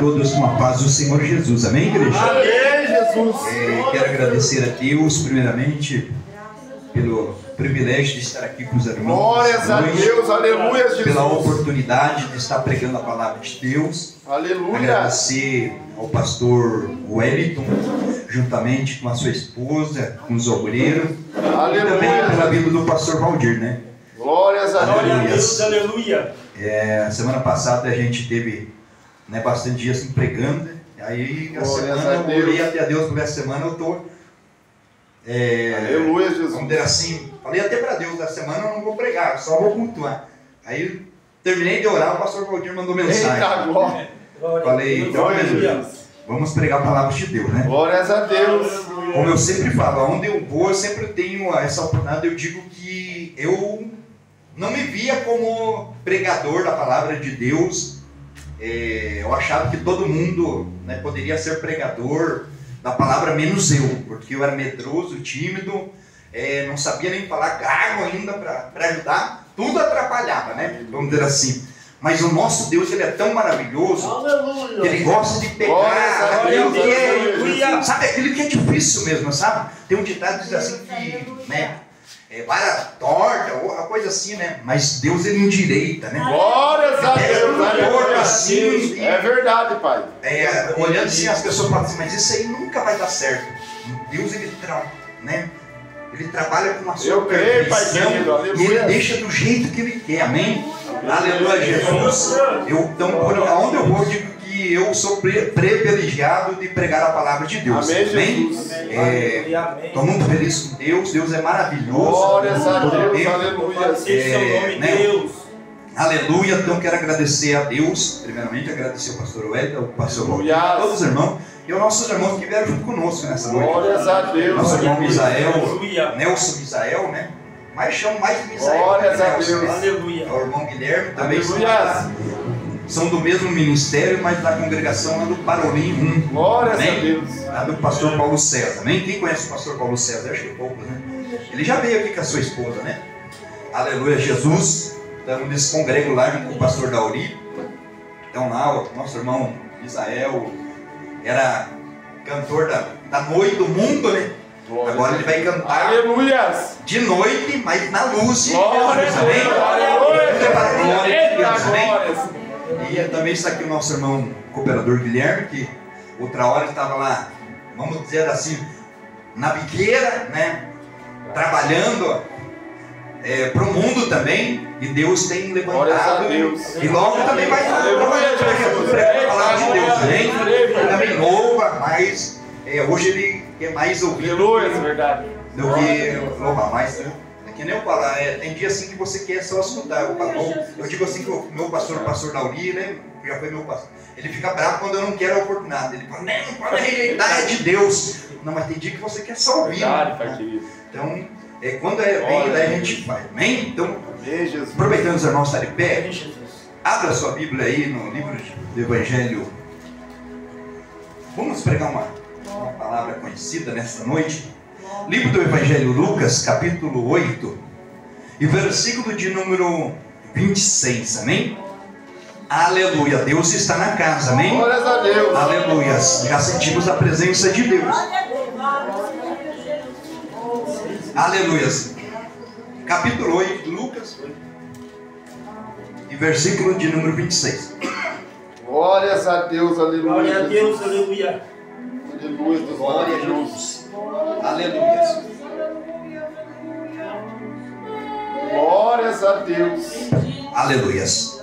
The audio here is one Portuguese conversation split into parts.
todos com a paz do Senhor Jesus. Amém, igreja? Amém, Jesus. Quero agradecer a Deus, primeiramente, pelo privilégio de estar aqui com os irmãos. Glórias a Deus, aleluia, Jesus. Pela oportunidade de estar pregando a palavra de Deus. Aleluia. Agradecer ao pastor Wellington, juntamente com a sua esposa, com os obreiros. Aleluia. E também pela vida do pastor Valdir, né? Glórias a Glória a Deus. Deus, aleluia. Semana passada a gente teve bastante dias assim, pregando. Aí a Glórias semana a eu Deus. orei até a Deus por essa semana. Eu estou. Aleluia, Jesus. Vamos dizer assim, falei até para Deus, da semana eu não vou pregar, só vou cultuar. Aí terminei de orar, o pastor Valdir mandou mensagem. Eita, glória. Falei, então, Glória a Deus. vamos pregar a palavra de Deus, né? Glórias a Deus. Como eu sempre falo, onde eu vou, eu sempre tenho essa oportunidade. Eu digo que eu não me via como pregador da palavra de Deus. Eu achava que todo mundo poderia ser pregador da palavra, menos eu, porque eu era medroso, tímido, não sabia nem falar, gago ainda para ajudar, tudo atrapalhava, né? Vamos dizer assim. Mas o nosso Deus, ele é tão maravilhoso, que ele gosta de pegar aquilo que é, sabe, aquilo que é difícil mesmo, sabe? Tem um ditado que diz assim que, vara torta, ou uma coisa assim, né? Mas Deus, ele endireita, né? Glórias a Deus. Torto assim, É verdade, Pai. olhando assim, as pessoas falam assim, mas isso aí nunca vai dar certo. Deus, ele trabalha com a sua Eu creio, Pai perfeição, querido, e aleluia. ele deixa do jeito que ele quer, amém? Aleluia, Jesus. Então, aonde eu vou, eu digo que eu sou privilegiado de pregar a palavra de Deus. Amém, Amém? Jesus. Estou muito feliz com Deus. Deus é maravilhoso. Glórias a Todo Deus, tempo. aleluia. Seja seu nome, Deus. Aleluia. Então quero agradecer a Deus. Primeiramente agradecer ao pastor Wellington, ao pastor Valdir, Aleluia. a todos os irmãos e aos nossos irmãos que vieram junto conosco nessa noite. Glórias a Deus. Nosso irmão Misael, Aleluia. Nelson Misael, né? Mas chamo mais de Misael. Glórias a Nelson, Deus. né? Aleluia. É o irmão Guilherme, também Aleluia. são do mesmo ministério, mas da congregação lá do Parolim 1. Glórias a Amém? Deus. Lá do pastor Paulo César. Amém? Quem conhece o pastor Paulo César? Acho que poucos, né? Ele já veio aqui com a sua esposa, né? Aleluia, Jesus. Então eles congregam lá junto com o pastor Dauri. Então lá o nosso irmão Misael era cantor da noite do mundo, né? Glórias Agora a ele vai Deus. cantar Aleluias. de noite, mas na luz de Glórias Jesus, a amém? Deus. Aleluia. Tudo é para a glória de Eita, Deus, amém? glórias. E também está aqui o nosso irmão cooperador Guilherme, que outra hora estava lá, vamos dizer assim, na biqueira, né? Trabalhando para o mundo também, e Deus tem Glórias a levantado, Deus. e logo também vai estar Aleluia, trabalhando para Jesus. a palavra de Deus, amém? Aleluia. Ele também louva, mas hoje ele quer mais ouvir Aleluia, verdade. do que louvar mais, né? É que nem eu falo, tem dia assim que você quer só escutar. Eu digo assim que o meu pastor, o pastor Dauri, né? Já foi meu pastor. Ele fica bravo quando eu não quero a oportunidade. Ele fala, não pode rejeitar, é de Deus. Não, mas tem dia que você quer só ouvir. Verdade, Pai Né? querido. Então, quando é bem, daí a gente faz. Amém? Então, Amém, Jesus. aproveitando os irmãos estarem de pé, Amém, Jesus. abra a sua Bíblia aí no livro do Evangelho. Vamos pregar uma palavra conhecida nesta noite. Livro do Evangelho Lucas, capítulo 8, e versículo de número 26, amém? Aleluia, Deus está na casa, amém? Glórias a Deus. Aleluia, já sentimos a presença de Deus. Aleluia. Capítulo 8 de Lucas, e versículo de número 26. Glórias a Deus, aleluia. Glória a Deus, aleluia. Aleluia, Deus. Glória a Jesus. Aleluia. Glórias a Deus. Aleluias.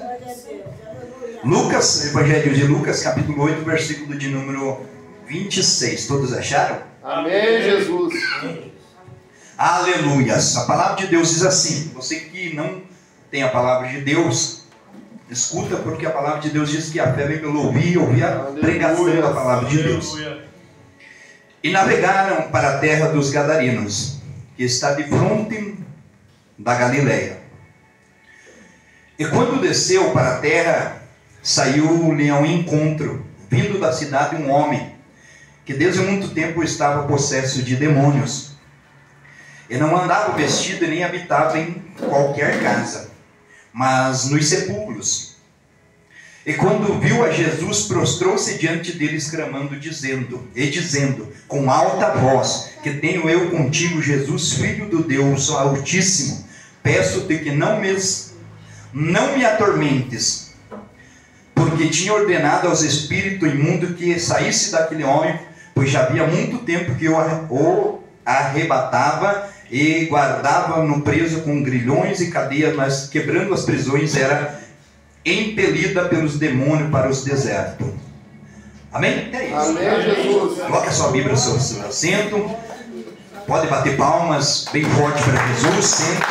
Lucas, Evangelho de Lucas, capítulo 8, versículo de número 26. Todos acharam? Amém, Jesus. Aleluias. A palavra de Deus diz assim. Você que não tem a palavra de Deus, escuta, porque a palavra de Deus diz que a fé vem pelo ouvir a pregação da palavra de Deus. E navegaram para a terra dos Gadarenos, que está de fronte da Galileia. E quando desceu para a terra, saiu-lhe ao encontro, vindo da cidade, um homem, que desde muito tempo estava possesso de demônios. E não andava vestido nem habitava em qualquer casa, mas nos sepulcros. E quando viu a Jesus, prostrou-se diante dele, exclamando, dizendo, com alta voz, que tenho eu contigo, Jesus, Filho do Deus Altíssimo, peço-te que não me atormentes, porque tinha ordenado aos espíritos imundos que saísse daquele homem, pois já havia muito tempo que eu o arrebatava e guardava no preso com grilhões e cadeias, mas quebrando as prisões era impelida pelos demônios para os desertos. Amém? É isso. Amém, Jesus. Coloque a sua Bíblia no seu assento. Pode bater palmas bem forte para Jesus. Sente.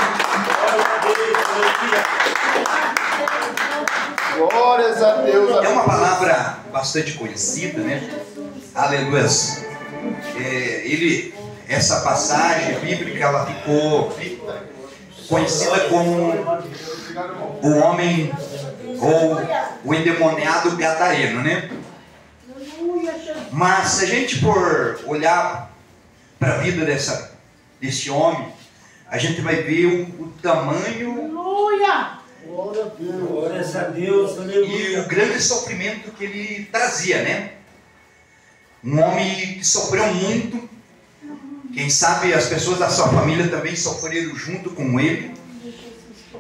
Glórias a Deus. É uma palavra bastante conhecida, né? Aleluia. Essa passagem bíblica, ela ficou conhecida como o homem ou o endemoniado gadareno, né? Mas se a gente for olhar para a vida desse homem, a gente vai ver o tamanho Glórias a Deus, e aleluia. o grande sofrimento que ele trazia, né? Um homem que sofreu muito. Quem sabe as pessoas da sua família também sofreram junto com ele,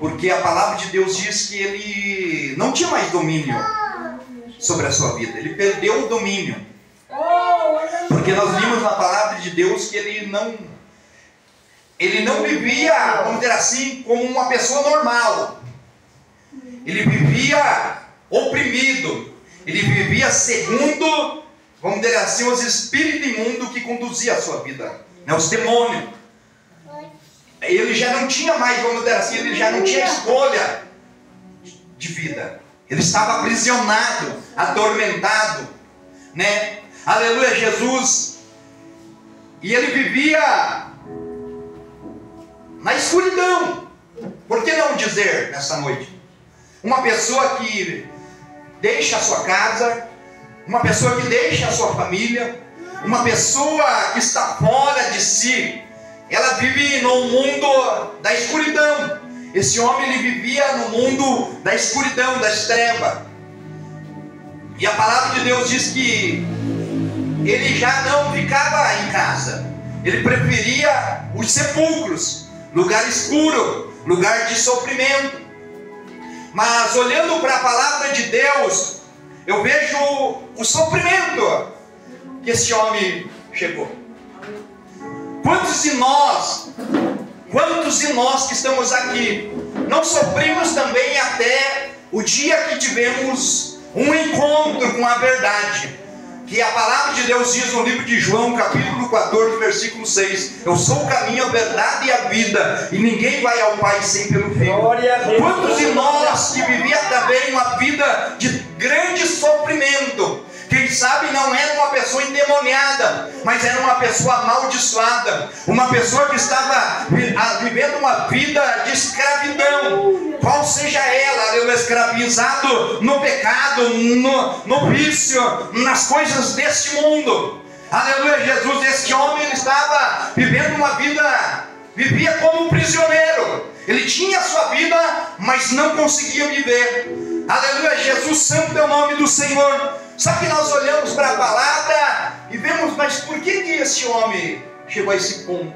porque a palavra de Deus diz que ele não tinha mais domínio sobre a sua vida, ele perdeu o domínio, porque nós vimos na palavra de Deus que ele não vivia, vamos dizer assim, como uma pessoa normal, ele vivia oprimido, ele vivia segundo, vamos dizer assim, os espíritos imundos que conduziam a sua vida. Os demônios. Ele já não tinha mais, vamos dizer assim, ele já não tinha escolha de vida. Ele estava aprisionado, atormentado, né? Aleluia, Jesus. E ele vivia na escuridão. Por que não dizer nessa noite? Uma pessoa que deixa a sua casa, uma pessoa que deixa a sua família, uma pessoa que está fora de si, ela vive no mundo da escuridão. Esse homem, ele vivia no mundo da escuridão, das trevas. E a palavra de Deus diz que ele já não ficava em casa, ele preferia os sepulcros, lugar escuro, lugar de sofrimento. Mas olhando para a palavra de Deus, eu vejo o sofrimento que esse homem chegou. Quantos de nós que estamos aqui não sofrimos também até o dia que tivemos um encontro com a verdade? Que a palavra de Deus diz no livro de João, capítulo 14, versículo 6: eu sou o caminho, a verdade e a vida, e ninguém vai ao Pai sem pelo Filho. Quantos de nós que vivia também uma vida de grande sofrimento, quem sabe não era uma pessoa endemoniada, mas era uma pessoa amaldiçoada, uma pessoa que estava vivendo uma vida de escravidão, qual seja ela, escravizado no pecado, no vício, nas coisas deste mundo. Aleluia, Jesus. Este homem, ele estava vivendo uma vida, vivia como um prisioneiro. Ele tinha a sua vida, mas não conseguia viver. Aleluia, Jesus, santo é o nome do Senhor. Só que nós olhamos para a palavra e vemos, mas por que esse homem chegou a esse ponto?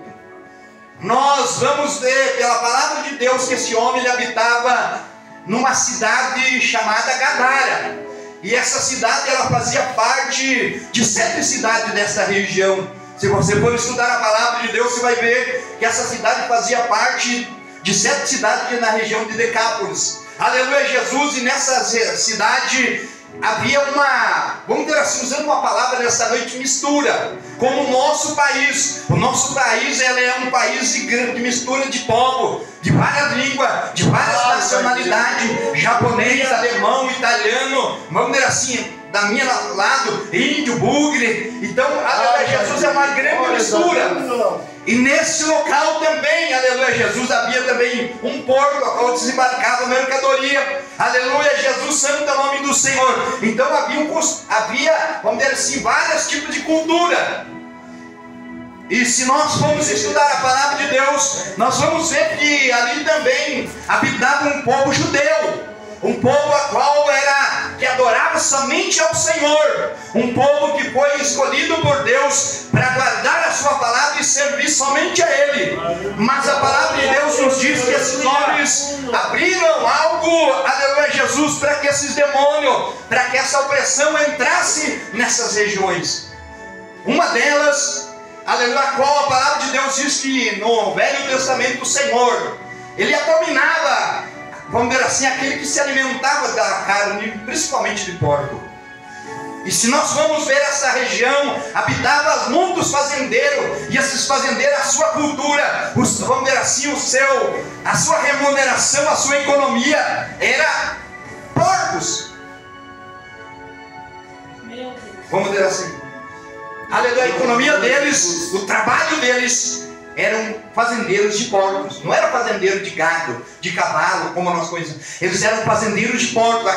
Nós vamos ver pela palavra de Deus que esse homem, ele habitava numa cidade chamada Gadara. E essa cidade, ela fazia parte de 7 cidades dessa região. Se você for estudar a palavra de Deus, você vai ver que essa cidade fazia parte de 7 cidades na região de Decápolis. Aleluia, Jesus. E nessa cidade havia uma, vamos dizer assim, usando uma palavra nessa noite, mistura, como o nosso país. O nosso país, ele é um país de mistura de povo, de várias línguas, de várias nacionalidades, japonês, alemão, italiano, vamos dizer assim, da minha lado, índio, bugre. Então, aleluia, Jesus é uma grande mistura. E nesse local também, aleluia, Jesus, havia também um porto a qual desembarcava mercadoria. Aleluia, Jesus, santo é o nome do Senhor. Então havia, vamos dizer assim, vários tipos de cultura. E se nós formos estudar a palavra de Deus, nós vamos ver que ali também habitava um povo judeu. um povo a qual que adorava somente ao Senhor, um povo que foi escolhido por Deus para guardar a sua palavra e servir somente a Ele. Mas a palavra de Deus nos diz que esses homens abriram algo, aleluia, Jesus, para que esses demônios, para que essa opressão entrasse nessas regiões. Uma delas, aleluia, a qual a palavra de Deus diz que no Velho Testamento o Senhor, Ele abominava, vamos dizer assim, aquele que se alimentava da carne, principalmente de porco. E se nós vamos ver essa região, habitava muitos fazendeiros, e esses fazendeiros, a sua cultura, vamos dizer assim, a sua remuneração, a sua economia, era porcos. Vamos dizer assim. Aleluia, a economia deles, o trabalho deles, eram fazendeiros de porcos. Não eram fazendeiros de gado, de cavalo, como nós conhecemos. Eles eram fazendeiros de porcos.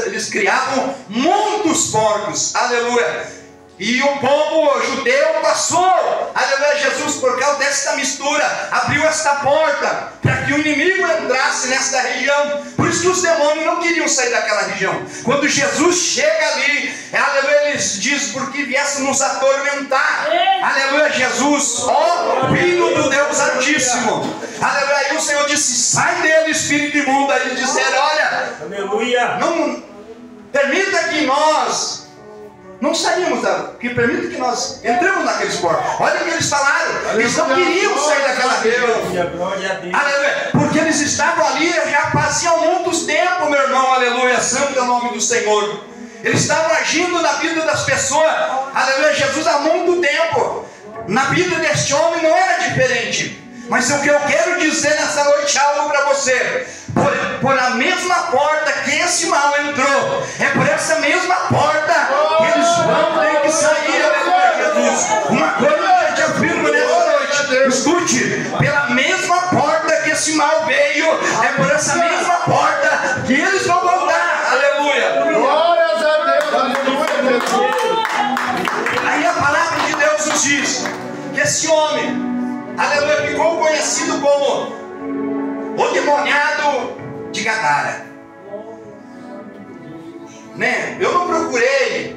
Eles criavam muitos porcos. Aleluia. E o povo judeu passou, aleluia, Jesus, por causa desta mistura, abriu esta porta para que o inimigo entrasse nesta região. Por isso que os demônios não queriam sair daquela região. Quando Jesus chega ali, aleluia, eles dizem, porque viesse nos atormentar. Aleluia, Jesus, ó Filho do Deus Altíssimo. Aleluia, e o Senhor disse, sai dele, espírito imundo. Aí eles disseram, olha, aleluia, não permita que nós não saímos, que permita que nós entremos naqueles porcos. Olha o que eles falaram. Eles não queriam sair daquela região. Aleluia. Porque eles estavam ali já faziam muitos tempos, meu irmão. Aleluia. Santo é o nome do Senhor. Eles estavam agindo na vida das pessoas. Aleluia. Jesus há muito tempo. Na vida deste homem não era diferente. Mas o que eu quero dizer nessa noite é algo para você. Por a mesma porta que esse mal entrou, é por essa mesma porta que eles vão ter que sair, aleluia, Jesus. Uma coisa eu te afirmo nessa noite, escute, pela mesma porta que esse mal veio, é por essa mesma porta que eles vão voltar, aleluia. Glórias a Deus, aleluia, Jesus. Aí a palavra de Deus nos diz que esse homem, aleluia, ficou conhecido como o demoniado de Gadara. Né? Eu não procurei,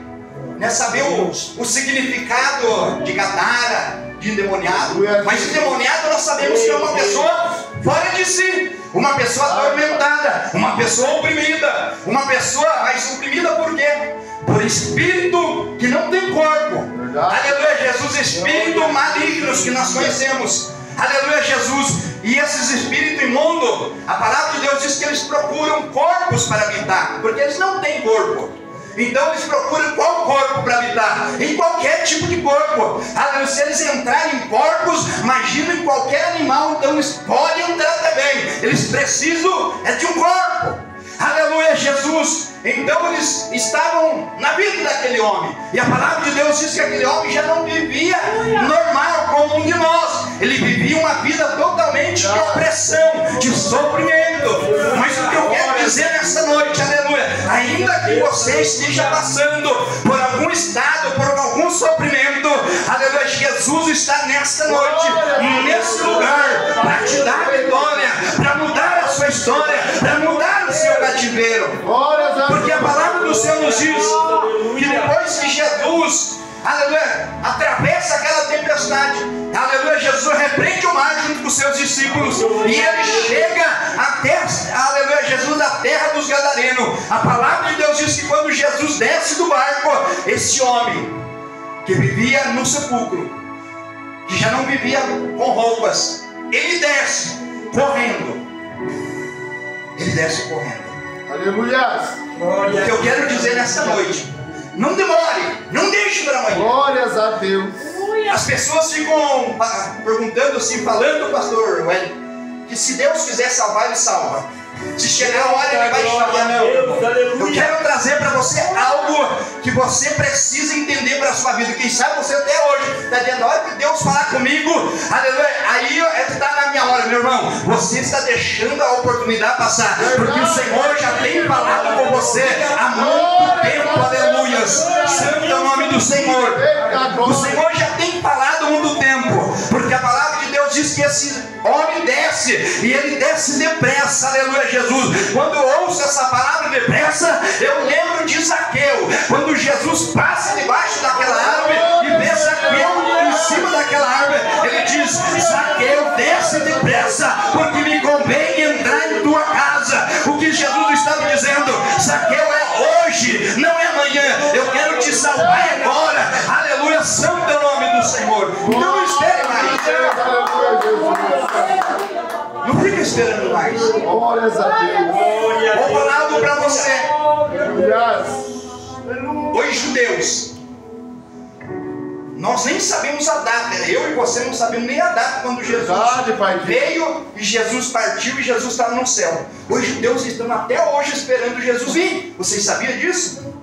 né, saber o significado de Gadara, de endemoniado. Mas endemoniado nós sabemos que é uma pessoa fora de si, uma pessoa atormentada, uma pessoa oprimida, uma pessoa, mas oprimida por quê? Por espírito que não tem corpo. Aleluia, Jesus, espíritos malignos que nós conhecemos. Aleluia, Jesus. E esses espíritos imundos, a palavra de Deus diz que eles procuram corpos para habitar, porque eles não têm corpo. Então eles procuram qual corpo para habitar? Em qualquer tipo de corpo. Aleluia, se eles entrarem em corpos, imagina em qualquer animal, então eles podem entrar também. Eles precisam de um corpo. Aleluia, Jesus. Então eles estavam na vida daquele homem. E a palavra de Deus diz que aquele homem já não vivia normal como um de nós. Ele vivia uma vida totalmente de opressão, de sofrimento. Mas o que eu quero dizer nesta noite, aleluia, ainda que você esteja passando por algum estado, por algum sofrimento, aleluia, Jesus está nesta noite, nesse lugar, para te dar a vitória, para mudar a sua história, para mudar o seu cativeiro. Porque a palavra do Senhor nos diz que depois que Jesus, aleluia, atravessa aquela tempestade, aleluia, Jesus repreende o mar junto com os seus discípulos e ele chega até, aleluia, Jesus, a terra dos Gadarenos. A palavra de Deus diz que quando Jesus desce do barco, esse homem que vivia no sepulcro, que já não vivia com roupas, ele desce correndo. Ele desce correndo. Aleluia. O que eu quero dizer nesta noite, não demore, não deixe para amanhã. Glórias a Deus. As pessoas ficam perguntando assim, falando, pastor Wellington, que se Deus quiser salvar, ele salva. Se chegar a hora, ele vai chamar. Não. Eu quero trazer para você algo que você precisa entender para a sua vida. Quem sabe você até hoje está dizendo, a hora que Deus falar comigo, aleluia, aí está na minha hora, meu irmão. Você está deixando a oportunidade passar, porque o Senhor já tem falado com você há muito tempo, aleluia. Santo é o nome do Senhor. O Senhor já tem falado há muito tempo, porque a palavra de Deus diz que esse homem desce desce, e ele desce depressa, aleluia, Jesus. Quando eu ouço essa palavra depressa, eu lembro de Zaqueu, quando Jesus passa debaixo daquela árvore e vê Zaqueu em cima daquela árvore, ele diz: Zaqueu, desce depressa, porque me convém entrar em tua casa. O que Jesus estava dizendo: Zaqueu, é hoje, não é amanhã, eu quero te salvar agora, aleluia, santo é o nome do Senhor. Então não espere mais, não fica esperando mais. Glórias a Deus. Vou falar algo para você. Aleluia. Oi, judeus, nós nem sabemos a data, eu e você não sabemos nem a data quando Jesus veio e Jesus partiu e Jesus estava no céu. Os judeus estão até hoje esperando Jesus vir. Vocês sabiam disso?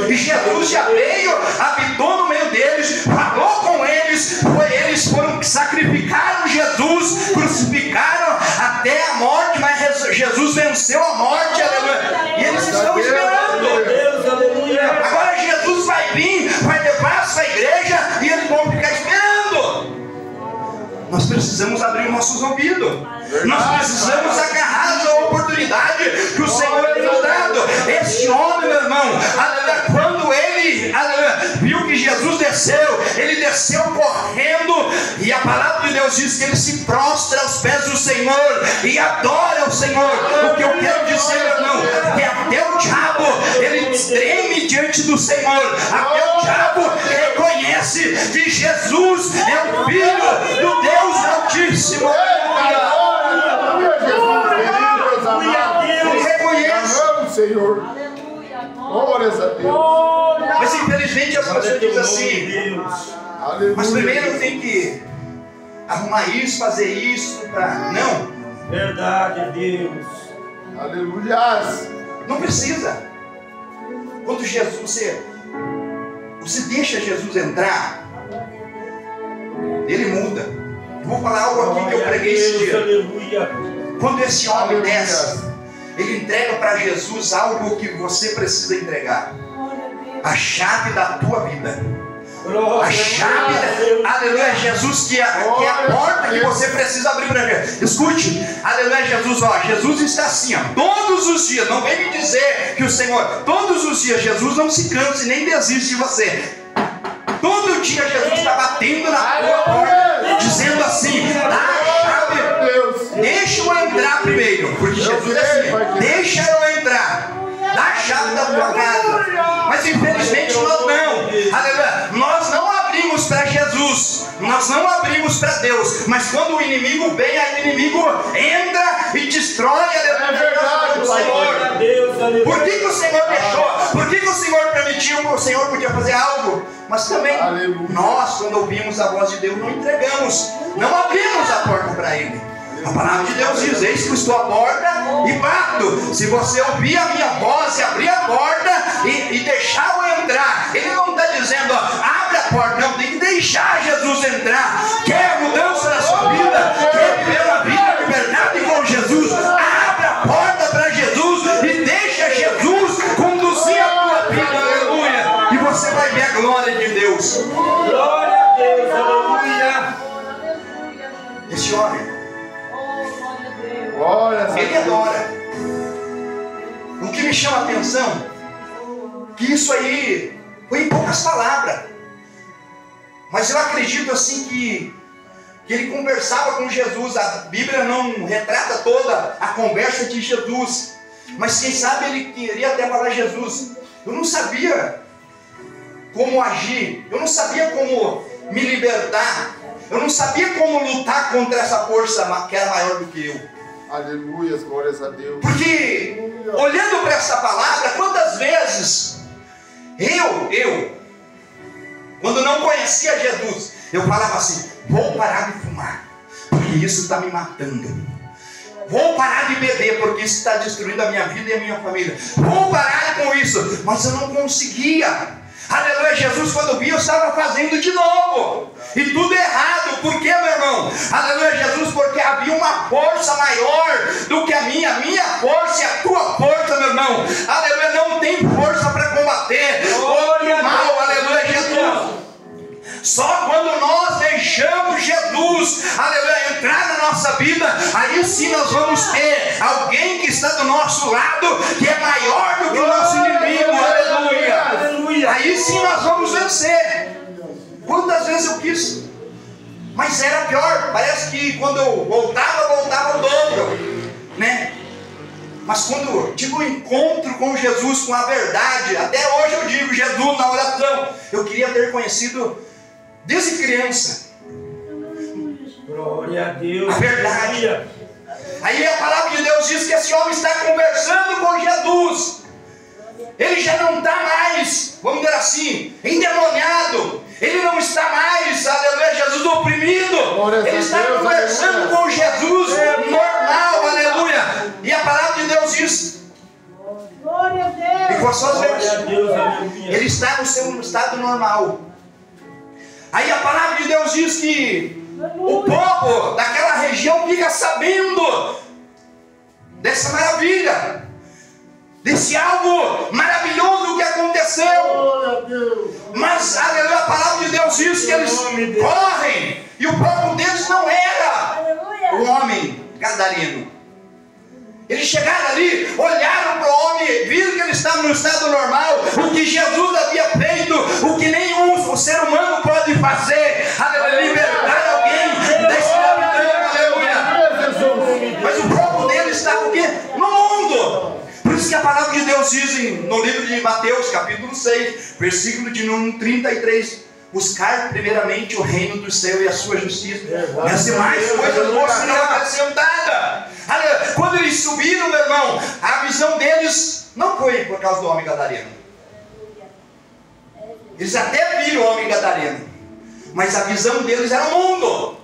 E Jesus já veio, habitou no meio deles, falou com eles, eles foram, sacrificaram Jesus, crucificaram até a morte, mas Jesus venceu a morte, aleluia. E eles estão esperando. Agora Jesus vai vir, vai levar a sua igreja e eles vão ficar esperando. Nós precisamos abrir os nossos ouvidos. Nós precisamos agarrar a oportunidade que o Senhor tem nos dado. Este homem, meu irmão, aleluia, quando ele, aleluia, viu que Jesus desceu, ele desceu correndo, e a palavra de Deus diz que ele se prostra aos pés do Senhor e adora o Senhor. O que eu quero dizer, meu irmão, que até o diabo, ele treme diante do Senhor, até o diabo reconhece que Jesus é o Filho do Deus Altíssimo. Ele reconhece. Senhor. Glórias a Deus. Mas infelizmente as pessoas dizem assim: mas primeiro eu tenho que arrumar isso, fazer isso para... Não. Verdade, Deus. Aleluia. Não precisa. Quando Jesus, você deixa Jesus entrar, ele muda. Eu vou falar algo aqui que eu preguei esse dia. Aleluia. Quando esse homem desce, ele entrega para Jesus algo que você precisa entregar: a chave da tua vida. A chave, aleluia, Jesus, que é a porta que você precisa abrir para Jesus. Escute, aleluia, Jesus, ó, Jesus está assim, ó, todos os dias. Não vem me dizer que o Senhor, todos os dias, Jesus não se cansa e nem desiste de você. Todo dia Jesus está batendo na tua porta, dizendo assim: dá a chave, deixa eu entrar primeiro, porque Jesus é assim: deixa eu entrar, dá a chave da tua casa. Mas infelizmente nós não, aleluia, nós não abrimos para Jesus, nós não abrimos para Deus. Mas quando o inimigo vem, o inimigo entra e destrói, aleluia, o Senhor. Por que o Senhor deixou? Por que o Senhor permitiu? O Senhor podia fazer algo, mas também nós, quando ouvimos a voz de Deus, não entregamos, não abrimos a porta para Ele. A palavra de Deus diz: eis que estou à porta e bato. Se você ouvir a minha voz e abrir a porta e deixar eu entrar, ele não está dizendo, ó, abre a porta, não, tem que deixar Jesus entrar. Quer mudança na sua vida? Quer viver uma vida de liberdade com Jesus? Abre a porta para Jesus e deixa Jesus conduzir a tua vida, aleluia, e você vai ver a glória de Deus. Glória a Deus, aleluia. Esse homem, ele adora. O que me chama a atenção, que isso aí foi em poucas palavras, mas eu acredito assim que ele conversava com Jesus. A Bíblia não retrata toda a conversa de Jesus, mas quem sabe ele queria até falar: Jesus, eu não sabia como agir, eu não sabia como me libertar, eu não sabia como lutar contra essa força que era maior do que eu. Aleluia, glórias a Deus. Porque, olhando para essa palavra, quantas vezes eu, quando não conhecia Jesus, eu falava assim: vou parar de fumar, porque isso está me matando. Vou parar de beber, porque isso está destruindo a minha vida e a minha família. Vou parar com isso, mas eu não conseguia. Aleluia, Jesus, quando vi, eu estava fazendo de novo, e tudo errado. Por quê, meu irmão? Aleluia, Jesus, porque havia uma força maior do que a minha força e a tua força, meu irmão. Aleluia, não tem força para combater o mal, aleluia, Jesus. Só quando nós deixamos Jesus, aleluia, entrar na nossa nossa vida, aí sim nós vamos ter alguém que está do nosso lado, que é maior do que o nosso inimigo. Aleluia. Aleluia. Aí sim nós vamos vencer. Quantas vezes eu quis, mas era pior. Parece que quando eu voltava o dobro, né? Mas quando eu tive um encontro com Jesus, com a verdade, até hoje eu digo, Jesus na oração, eu queria ter conhecido desde criança Glória a Deus. a verdade. Aí a palavra de Deus diz que esse homem está conversando com Jesus. Ele já não está mais, vamos dizer assim, endemoniado. Ele não está mais, aleluia, Jesus oprimido. Ele está conversando com Jesus normal, aleluia. E a palavra de Deus diz, Glória a Deus. e com as suas Glória a vezes, Deus, aleluia. ele está no seu estado normal. Aí a palavra de Deus diz que o povo daquela região fica sabendo dessa maravilha, desse algo maravilhoso que aconteceu. Mas, aleluia, a palavra de Deus diz que eles correm, e o povo deles não era o homem gadareno. Eles chegaram ali, olharam para o homem, viram que ele estava no estado normal, o que Jesus havia feito, o que nenhum ser humano pode fazer, aleluia, libertar alguém da escravidão, aleluia. Mas o povo dele estava o quê? No mundo. Por isso que a palavra de Deus diz no livro de Mateus, capítulo 6, versículo de número 33, buscar primeiramente o reino do céu e a sua justiça, e as demais coisas vos serão acrescentadas. Quando eles subiram, meu irmão, a visão deles não foi por causa do homem gadareno. Eles até viram o homem gadareno, mas a visão deles era o mundo.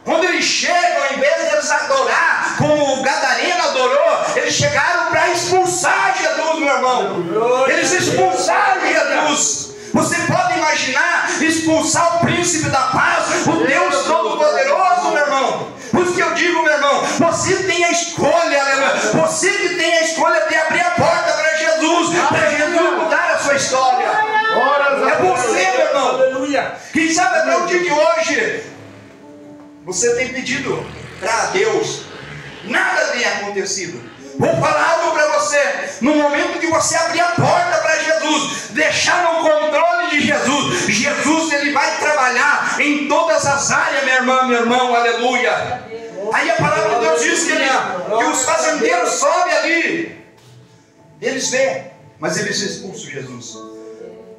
Quando eles chegam, ao invés de eles adorar como o gadareno adorou, eles chegaram para expulsar Jesus, meu irmão. Eles expulsaram Jesus. Você pode imaginar expulsar o príncipe da paz, o Deus Todo-Poderoso, meu irmão? Por isso que eu digo, meu irmão, você tem a escolha, aleluia. Você que tem a escolha de abrir a porta para Jesus mudar a sua história. É você, meu irmão. Aleluia. Quem sabe até o dia de hoje você tem pedido para Deus, nada tem acontecido. Vou falar algo para você. No momento que você abrir a porta para Jesus, deixar no controle de Jesus, Jesus ele vai trabalhar em todas as áreas, minha irmã, meu irmão, aleluia. Aí a palavra de Deus diz que os fazendeiros sobem ali, eles veem, mas eles expulsam Jesus.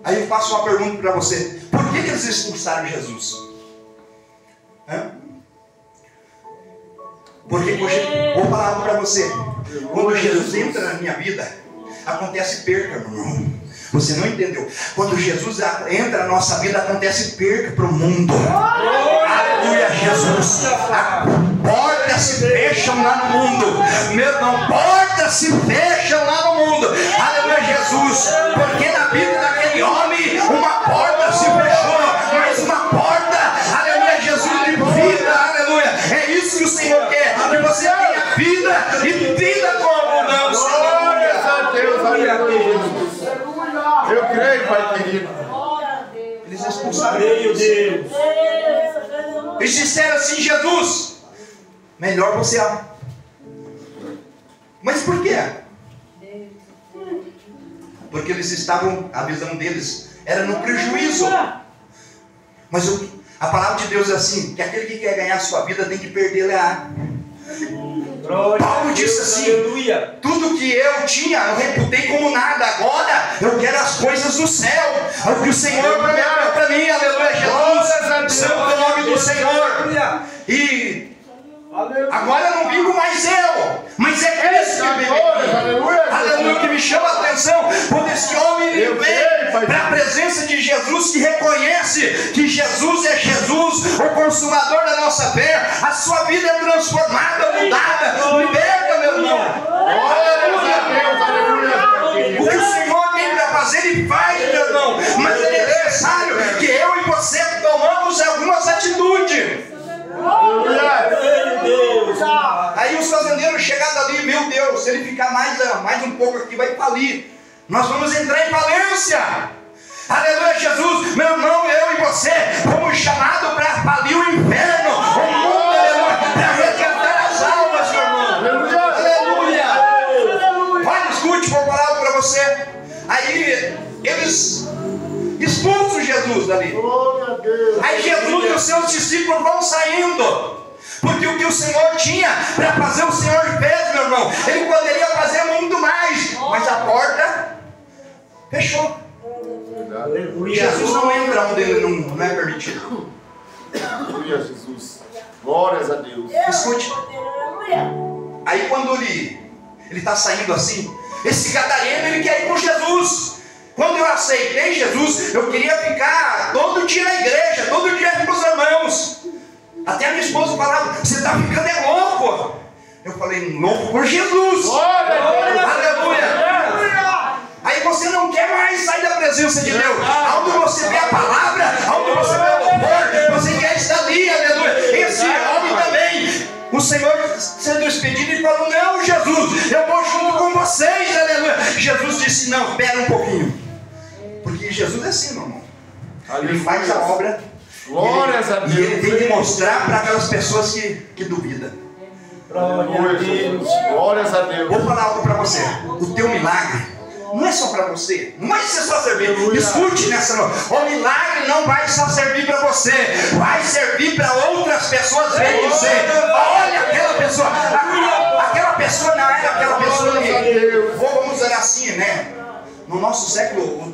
Aí eu faço uma pergunta para você: por que eles expulsaram Jesus? Porque vou falar algo para você. Quando Jesus entra na minha vida, acontece perca, meu irmão. Você não entendeu? Quando Jesus entra na nossa vida, acontece perca para o mundo. Aleluia, Jesus. Portas se fecham lá no mundo. Meu irmão, portas se fecham lá no mundo. Aleluia, Jesus. Porque na vida daquele homem, uma porta se fechou, mas uma porta, aleluia, Jesus, de vida, aleluia. É isso que o Senhor quer, que você tenha vida e vida com abundância. Glória a Deus, aleluia. Eu creio, Pai querido. Eles expulsaram Meu Jesus. Deus. Eles disseram assim: Jesus, melhor você abrir. Mas por quê? Porque eles estavam, a visão deles era no prejuízo. Mas a palavra de Deus é assim, que aquele que quer ganhar a sua vida tem que perdê-la. Paulo disse assim: aleluia. tudo que eu tinha, eu reputei como nada. Agora eu quero as coisas do céu. É o que o Senhor prometeu para mim. Aleluia, Jesus. Santo é o nome do Senhor. E agora não vivo mais eu, mas é Cristo que vive. Aleluia, o que me chama a atenção, quando esse homem vem para a presença de Jesus, que reconhece que Jesus é Jesus, o consumador da nossa fé, a sua vida é transformada, mudada, liberta, meu irmão. O que o Senhor tem para fazer, Ele faz, meu irmão, mas é necessário que eu e você tomamos algumas atitudes. Aí os fazendeiros chegaram ali: meu Deus, se ele ficar mais um pouco aqui, vai falir. Nós vamos entrar em falência. Aleluia, Jesus. Meu irmão, eu e você fomos chamados para falir o inferno, o mundo, aleluia, para Jesus dali. Glória a Deus. Aí Jesus e os seus discípulos vão saindo. Porque o que o Senhor tinha para fazer, o Senhor fez, meu irmão. Ele poderia fazer muito mais, mas a porta fechou. Jesus não entra onde ele não é permitido. Aleluia, Jesus. Glórias a Deus. Escute. Aí quando ele está saindo assim, esse gadareno ele quer ir com Jesus. Quando eu aceitei Jesus, eu queria ficar todo dia na igreja, todo dia com os irmãos. Até a minha esposa falava, você está ficando é louco. Eu falei, louco por Jesus. Aleluia. Aí você não quer mais sair da presença de Deus. Onde você vê a palavra, onde você vê o louvor, você quer estar ali, aleluia. Esse homem também, o Senhor sendo despedido, ele falou, não, Jesus, eu vou junto com vocês, aleluia. Jesus disse, não, espera um pouquinho. Porque Jesus é assim, meu irmão. Ele faz a obra. Glórias a Deus. E ele tem que mostrar para aquelas pessoas que duvidam. Aleluia, Jesus. Glórias a Deus. Vou falar algo para você. O teu milagre não é só para você. Não vai ser só servir. Escute nessa noite. O milagre não vai só servir para você. Vai servir para outras pessoas verem você. Olha aquela pessoa. Aquela pessoa não era aquela pessoa que... Vamos dizer assim, né? No nosso século,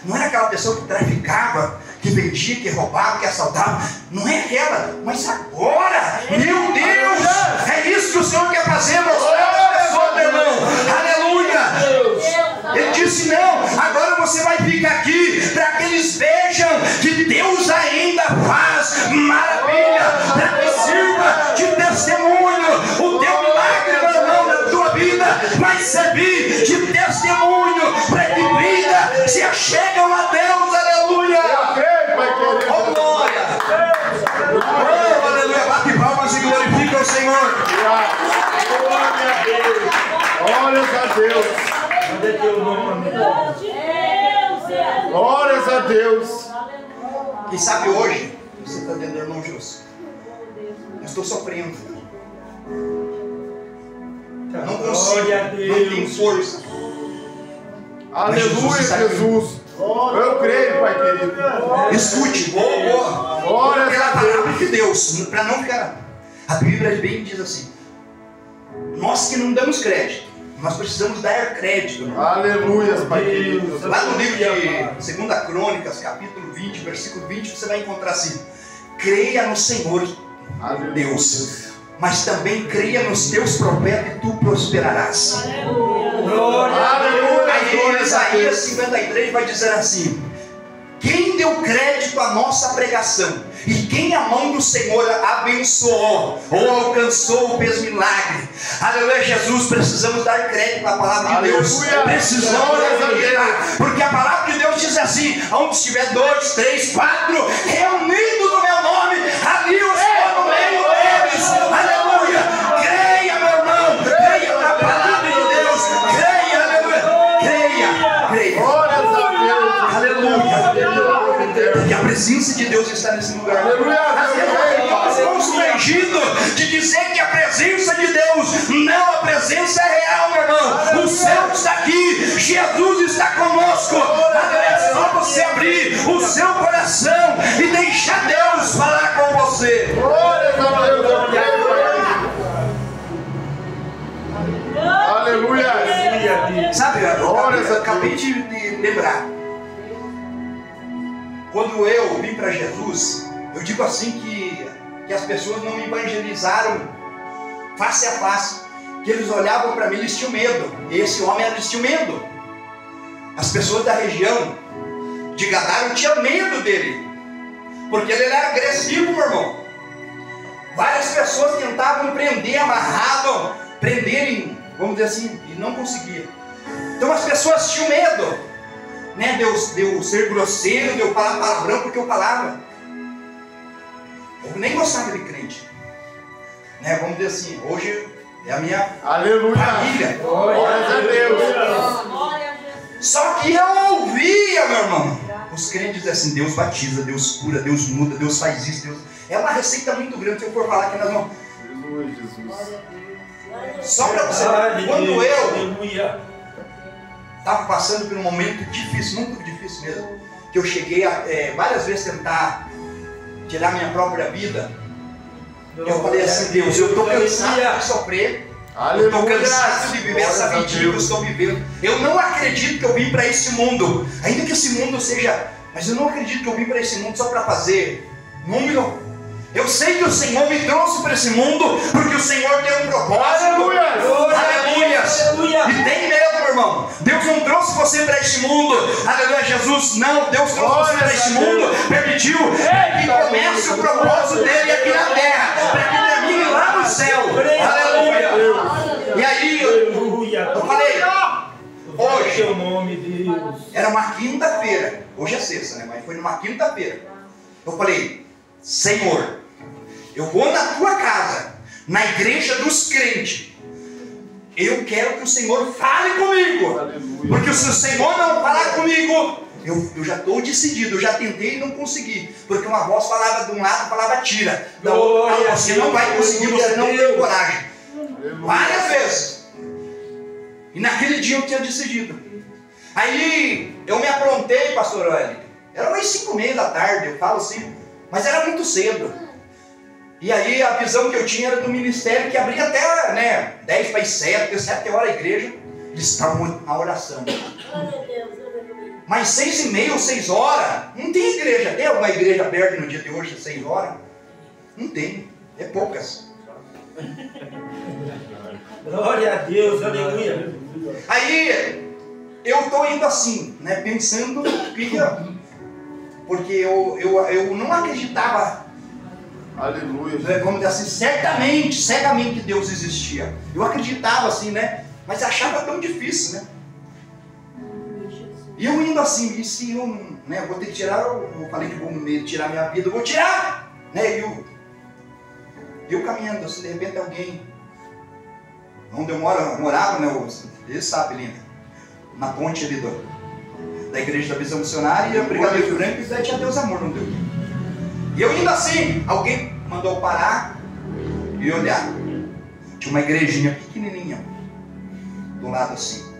não era aquela pessoa que traficava, que vendia, que roubava, que assaltava. Não é aquela. Mas agora, meu Deus, é isso que o Senhor quer fazer, mostrar para as pessoas, meu irmão. Aleluia. Ele disse, não, agora você vai ficar aqui, para que eles vejam que Deus ainda faz maravilha, para que sirva de testemunho. O teu milagre, meu irmão, na tua vida, vai servir de testemunho, para que vida se achegam a Deus, aleluia. Oh, glória. Oh, aleluia, bate palmas e glorifica o Senhor. Glória a Deus. Glórias a Deus. Glórias a Deus. Quem sabe hoje, você está dentro do irmão Jus. Eu estou sofrendo. Não consigo, não tenho força. Aleluia, Jesus. Eu creio, Pai querido. Escute, Glória pela a palavra Deus. de Deus, para não ficar. A Bíblia bem diz assim: nós que não damos crédito, nós precisamos dar crédito. Irmão. Aleluia, Pai querido. Lá no livro de 2 Crônicas, capítulo 20, versículo 20, você vai encontrar assim: creia no Senhor, Deus, mas também creia nos teus profetas e tu prosperarás. Aleluia. Aí Isaías 53 vai dizer assim: quem deu crédito à nossa pregação e quem a mão do Senhor abençoou ou alcançou, fez milagre. Aleluia, Jesus, precisamos dar crédito à palavra de Deus. Precisamos acreditar, porque a palavra de Deus diz assim: onde estiver 2, 3, 4 reunidos no meu nome, ali eu estou no meio deles. Aleluia, creia, meu irmão, creia na palavra de Deus, creia, aleluia, creia. Glórias a Deus. Aleluia. Porque a presença de Deus está nesse lugar. Aleluia. Estamos constrangidos de dizer que a presença de Deus, não, a presença é real, meu irmão. O céu está aqui, Jesus está conosco. É só você abrir o seu coração e deixar Deus falar com você. Glórias a Deus. Eu creio, Pai. Aleluia. Sabe, eu acabei de lembrar. Quando eu vim para Jesus, eu digo assim que as pessoas não me evangelizaram face a face. Que eles olhavam para mim, eles tinham medo. Esse homem, eles tinham medo. As pessoas da região de Gadara tinham medo dele. Porque ele era agressivo, meu irmão. Várias pessoas tentavam prender, amarravam, prenderem, vamos dizer assim, e não conseguiam. Então as pessoas tinham medo. Né? Deu ser grosseiro, deu falar palavrão porque eu falava. Eu nem gostava de crente. Né? Vamos dizer assim, hoje é a minha família. Glórias a Deus. Só que eu ouvia, meu irmão, os crentes dizem assim: Deus batiza, Deus cura, Deus muda, Deus faz isso, Deus... É uma receita muito grande. Se eu for falar que nós vamos... Só para você ver, quando eu estava passando por um momento difícil, muito difícil mesmo, que eu cheguei a várias vezes tentar tirar minha própria vida, eu falei assim, Deus, eu estou cansado de sofrer. Eu estou cansado de viver essa vida que eu estou vivendo. Eu não acredito que eu vim para esse mundo, ainda que esse mundo seja... Mas eu não acredito que eu vim para esse mundo só para fazer número. Eu sei que o Senhor me trouxe para esse mundo porque o Senhor tem um propósito. Aleluia! Aleluia! E tem mesmo, irmão. Deus não trouxe você para este mundo. Aleluia, Jesus. Não, Deus trouxe você para este mundo. Permitiu que comece o propósito dele aqui na terra, para que termine lá no céu. Aleluia! E aí eu falei, hoje, era uma quinta-feira. Hoje é sexta, né? Mas foi numa quinta-feira. Eu falei, Senhor, eu vou na tua casa, na igreja dos crentes. Eu quero que o Senhor fale comigo. Aleluia. Porque se o Senhor não falar comigo, eu já estou decidido. Eu já tentei e não consegui. Porque uma voz falava de um lado, falava tira. Da outra, você não vai conseguir, você não tem coragem. Aleluia. Várias vezes. E naquele dia eu tinha decidido. Aí eu me aprontei, pastor Wellington. Era umas 5:30 da tarde, eu falo assim. Mas era muito cedo. E aí a visão que eu tinha era do ministério que abria até 10 para as 7, 7 horas a igreja. Eles estavam na oração. Mas 6:30 ou 6 horas, não tem igreja. Tem alguma igreja aberta no dia de hoje, 6 horas? Não tem, é poucas. Glória a Deus, aleluia. Aí eu estou indo assim, né, pensando que... Porque eu não acreditava, aleluia, como dizer assim, cegamente que Deus existia. Eu acreditava assim, né? Mas achava tão difícil, né? E eu indo assim, e se eu, né, vou ter que tirar, eu falei que vou tirar minha vida, eu vou tirar, né? E eu caminhando assim, de repente alguém, onde eu morava, né? Eles sabem, linda, na ponte ali da igreja da Visão Missionária, e a Brigadeiro Branco, e daí tinha Deus Amor, não deu. E eu indo assim, alguém mandou parar e olhar. Tinha uma igrejinha pequenininha do lado assim.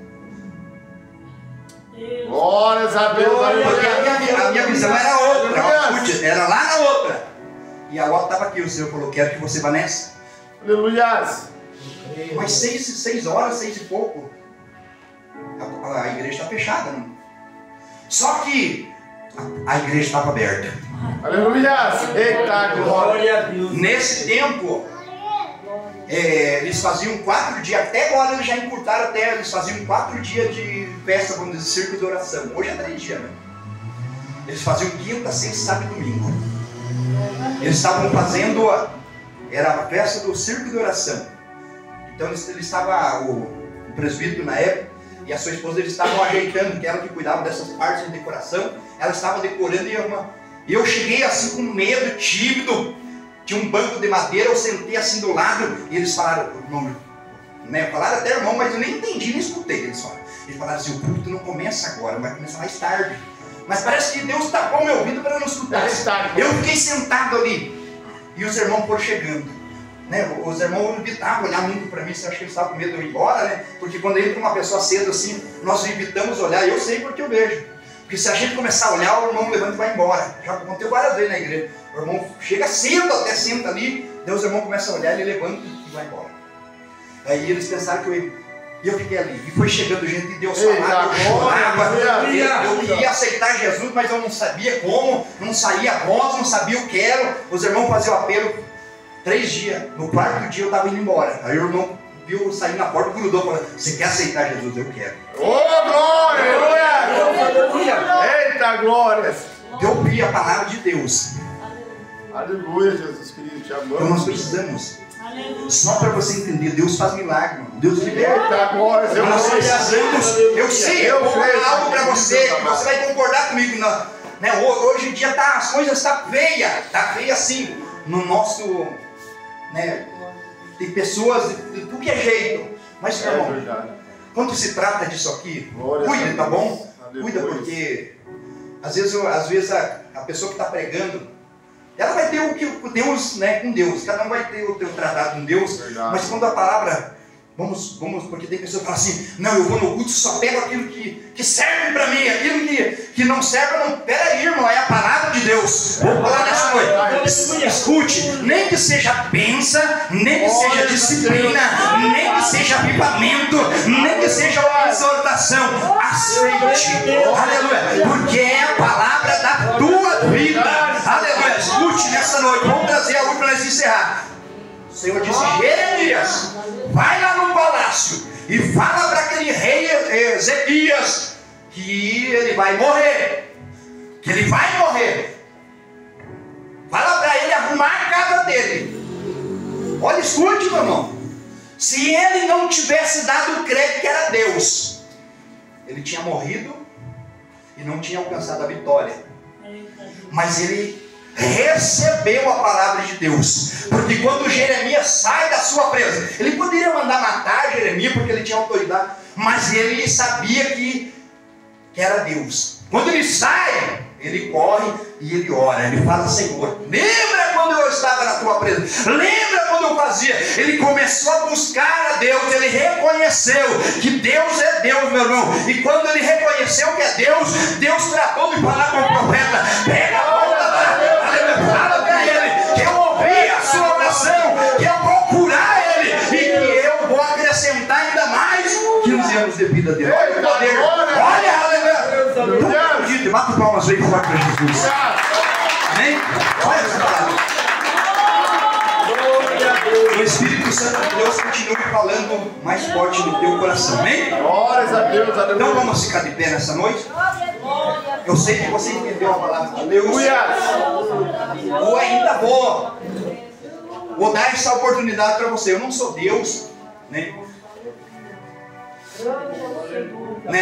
Glórias a Deus. Porque a minha visão era outra, era lá na outra. E a outra estava aqui, o Senhor falou, quero que você vá nessa. Aleluia. Mas 6 horas, 6 e pouco, a igreja está fechada, não? Só que a igreja estava aberta. Aleluia! Eita, glória a Deus! Nesse tempo, eles faziam 4 dias, até agora eles já encurtaram até, eles faziam 4 dias de festa, vamos dizer, circo de oração. Hoje é 3 dias, né? Eles faziam quinta, sexta, sábado e domingo. Eles estavam fazendo, era a festa do circo de oração. Então ele estava, o presbítero na época, e a sua esposa, eles estavam ajeitando, que ela que cuidava dessas partes de decoração, ela estava decorando e eu cheguei assim com medo, tímido, tinha um banco de madeira, eu sentei assim do lado, e eles falaram, irmão, né, falaram até irmão, mas eu nem entendi, nem escutei, eles falaram assim, o culto não começa agora, vai começar mais tarde, mas parece que Deus tapou meu ouvido para eu não escutar, eu fiquei sentado ali, e os irmãos foram chegando. Né, os irmãos evitavam olhar muito para mim, você acha que eles estavam com medo de eu ir embora, né? Porque quando entra uma pessoa cedo assim, nós evitamos olhar, eu sei porque eu vejo. Porque se a gente começar a olhar, o irmão levanta e vai embora. Já aconteceu várias vezes na igreja. O irmão chega cedo, até senta ali, daí os irmãos começam a olhar, ele levanta e vai embora. Aí eles pensaram que eu ia. E eu fiquei ali. E foi chegando gente de Deus falava, eu chorava. Eu ia aceitar Jesus, mas eu não sabia como, não saía a voz, não sabia o que era. Os irmãos faziam apelo. 3 dias, no 4º dia eu estava indo embora. Aí o irmão viu eu sair na porta, grudou, falando, você quer aceitar Jesus? Eu quero. Oh, glória! Aleluia! Eita, glória! Eu ouvi a palavra de Deus. Aleluia, Jesus querido, te amamos. Então nós precisamos. Só para você entender, Deus faz milagre, Deus liberta. Eita, glória! Nós precisamos. Eu sei, eu vou falar algo para você, que você vai concordar comigo. Né? Hoje em dia as coisas estão feias. Está feia assim. No nosso... Né, tem pessoas de tudo que é jeito, mas irmão, quando se trata disso aqui, cuida, tá bom? Cuida, porque às vezes a pessoa que está pregando, ela vai ter o que Deus, né, com Deus, cada um vai ter o teu tratado com Deus, mas quando a palavra Vamos, porque tem pessoas que falam assim, não, eu vou no culto, só pego aquilo que serve para mim, aquilo que não serve, não. Pera aí, irmão, é a palavra de Deus. Vou falar nessa noite. Escute, nem que seja bênção, nem que seja disciplina, nem que seja avivamento, nem que seja uma exortação, aceite, aleluia, porque é a palavra da tua vida, aleluia. Escute nessa noite, vamos trazer a última para nós encerrar. O Senhor disse, Jeremias, vai lá no palácio e fala para aquele rei Ezequias que ele vai morrer. Que ele vai morrer. Fala para ele arrumar a casa dele. Olha, escute, meu irmão. Se ele não tivesse dado crédito que era Deus, ele tinha morrido e não tinha alcançado a vitória. Mas ele recebeu a palavra de Deus, porque quando Jeremias sai da sua presa, ele poderia mandar matar Jeremias porque ele tinha autoridade, mas ele sabia que era Deus. Quando ele sai, ele corre e ele ora, ele fala, Senhor, lembra quando eu estava na tua presença, lembra quando eu fazia. Ele começou a buscar a Deus, ele reconheceu que Deus é Deus, meu irmão, e quando ele reconheceu que é Deus, Deus tratou de falar com o profeta, pega a bola lá, fala para ele que eu ouvi a sua oração, que eu vou curar ele e que eu vou acrescentar ainda mais 15 anos de vida dele. Olha o poder, olha, aleluia. Bate palmas bem forte para Jesus. Amém? Olha essa palavra. O Espírito Santo de Deus continue falando mais forte no teu coração. Amém? Glórias a Deus, aleluia. Então vamos ficar de pé nessa noite. Eu sei que você entendeu a palavra de Deus. Ou ainda vou dar essa oportunidade para você. Eu não sou Deus, né?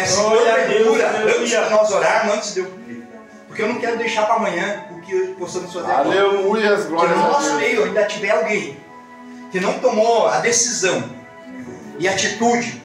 Senhor, antes de nós orarmos, antes de eu pedir, porque eu não quero deixar para amanhã o que possamos fazer agora. Aleluia, glórias a Deus. Se no nosso meio ainda tiver alguém que não tomou a decisão e a atitude